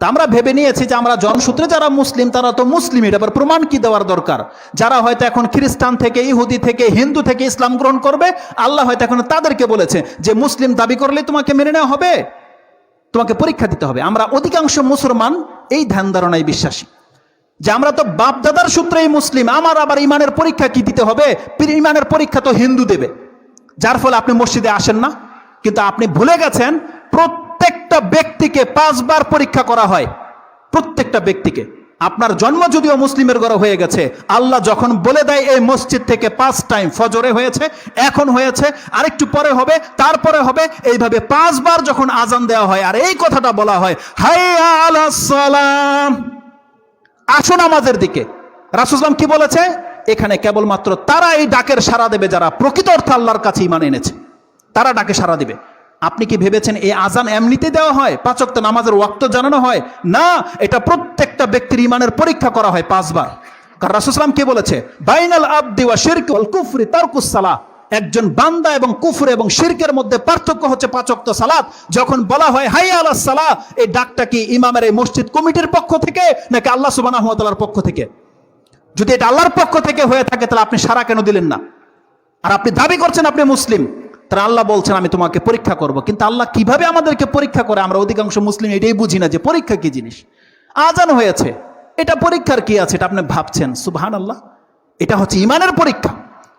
তা আমরা ভেবে নিয়েছি যে আমরা জন্মসূত্রে যারা মুসলিম তারা তো মুসলিম, এটা আবার প্রমাণ কি দেওয়ার দরকার? যারা হয়তো এখন খ্রিস্টান থেকে, ইহুদি থেকে, হিন্দু থেকে ইসলাম গ্রহণ করবে, আল্লাহ হয়তো এখন তাদেরকে বলেছে যে মুসলিম দাবি করলে তোমাকে মেনে নেওয়া হবে, তোমাকে পরীক্ষা দিতে হবে। আমরা অধিকাংশ মুসলমান এই ধ্যান ধারণায় বিশ্বাসী যে আমরা তো বাপ দাদার সূত্রেই মুসলিম, আমার আবার ইমানের পরীক্ষা কি দিতে হবে? ইমানের পরীক্ষা তো হিন্দু দেবে, যার ফলে আপনি মসজিদে আসেন না। কিন্তু আপনি ভুলে গেছেন প্রত্যেকটা ব্যক্তিকে 5 বার পরীক্ষা করা হয়, প্রত্যেকটা ব্যক্তিকে। আপনার জন্ম যদিও মুসলিমের ঘরে হয়ে গেছে, আল্লাহ যখন বলে দেয় এই মসজিদ থেকে 5 টাইম ফজরে হয়েছে, এখন হয়েছে, আরেকটু পরে হবে, তারপরে হবে, এইভাবে 5 বার যখন আজান দেওয়া হয় আর এই কথাটা বলা হয় হাইয়া আলাস সালাম, আসো নামাজের দিকে, রাসূল সাল্লাল্লাহু কি বলেছে? এখানে কেবলমাত্র তারা এই ডাকের সাড়া দেবে যারা প্রকৃত অর্থে আল্লাহর কাছে ঈমান এনেছে, তারা ডাকে সাড়া দিবে। আপনি কি ভেবেছেন এই আজান এমনিতে দেওয়া হয়? 5 ওয়াক্ত নামাজের ওয়াক্ত জানানো হয় না, এটা প্রত্যেকটা ব্যক্তির ঈমানের পরীক্ষা করা হয় 5 বার। কারণ রাসূল সাল্লাল্লাহু আলাইহি ওয়াসাল্লাম কি বলেছে? বাইনাল আবদি ওয়া শিরকি ওয়াল কুফরি তারকুস সালাহ, একজন বান্দা এবং কুফর এবং শিরকের মধ্যে পার্থক্য হচ্ছে 5 ওয়াক্ত সালাত। যখন বলা হয় হাইয়া আলাস সালাহ, এই ডাকটা কি ইমামের এই মসজিদ কমিটির পক্ষ থেকে নাকি আল্লাহ সুবহানাহু ওয়া তাআলার পক্ষ থেকে? যদি এটা আল্লাহর পক্ষ থেকে হয়ে থাকে তাহলে আপনি সারা কেন দিলেন না? আর আপনি দাবি করছেন আপনি মুসলিম, তারা আল্লাহ বলছেন আমি তোমাকে পরীক্ষা করব। কিন্তু আল্লাহ কিভাবে আমাদেরকে পরীক্ষা করে আমরা অধিকাংশ মুসলিম এটাই বুঝি না যে পরীক্ষা কি জিনিস। আজান হয়েছে, এটা পরীক্ষার কি আছে? এটা আপনি ভাবছেন সুবহানাল্লাহ, এটা হচ্ছে ইমানের পরীক্ষা।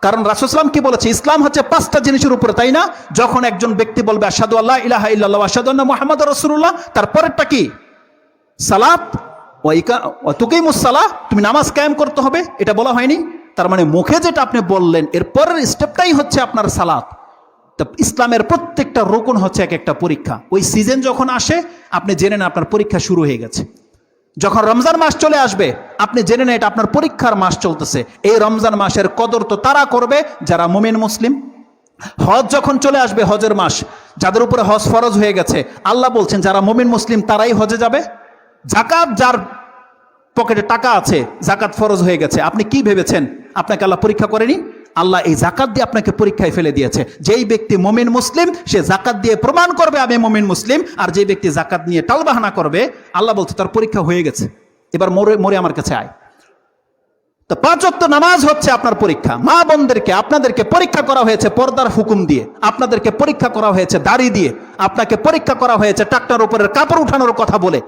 কারণ রাসূল সাল্লাল্লাহু আলাইহি ওয়াসাল্লাম কি বলেছে? ইসলাম হচ্ছে 5টা জিনিসের উপরে, তাই না? যখন একজন ব্যক্তি বলবে আশহাদু আল্লা ইলাহা ইল্লাল্লাহ ওয়া আশহাদু আন্না মুহাম্মাদুর রাসূলুল্লাহ, তারপরেরটা কি? সালাত ওয়া তুকিমুস সালাহ, তুমি নামাজ কায়েম করতে হবে, এটা বলা হয়নি? তার মানে মুখে যেটা আপনি বললেন এর পরের স্টেপটাই হচ্ছে আপনার সালাত। তো ইসলামের প্রত্যেকটা রুকন হচ্ছে এক একটা পরীক্ষা। ওই সিজন যখন আসে আপনি জেনে নেন আপনার পরীক্ষা শুরু হয়ে গেছে। যখন রমজান মাস চলে আসবে আপনি জেনে নেন এটা আপনার পরীক্ষার মাস চলতেছে। এই রমজান মাসের কদর তো তারা করবে যারা মুমিন মুসলিম। হজ যখন চলে আসবে, হজের মাস, যাদের উপরে হজ ফরজ হয়ে গেছে, আল্লাহ বলছেন যারা মুমিন মুসলিম তারাই হজে যাবে। যাকাত, যার পকেটে টাকা আছে, যাকাত ফরজ হয়ে গেছে, আপনি কি ভেবেছেন আপনাকে আল্লাহ পরীক্ষা করেনি? আল্লাহ এই যাকাত দিয়ে আপনাকে পরীক্ষায় ফেলে দিয়েছে। যেই ব্যক্তি মুমিন মুসলিম সে যাকাত দিয়ে প্রমাণ করবে আমি মুমিন মুসলিম, আর যে ব্যক্তি যাকাত নিয়ে টালবাহানা করবে আল্লাহ বলছে তার পরীক্ষা হয়ে গেছে, এবার মরে আমার কাছে আয়। তো 5 ওয়াক্ত নামাজ হচ্ছে আপনার পরীক্ষা। মা বোনদেরকে আপনাদেরকে পরীক্ষা করা হয়েছে পর্দার হুকুম দিয়ে, আপনাদেরকে পরীক্ষা করা হয়েছে দাড়ি দিয়ে, আপনাকে পরীক্ষা করা হয়েছে টাকটার উপরের কাপড় উঠানোর কথা বলে।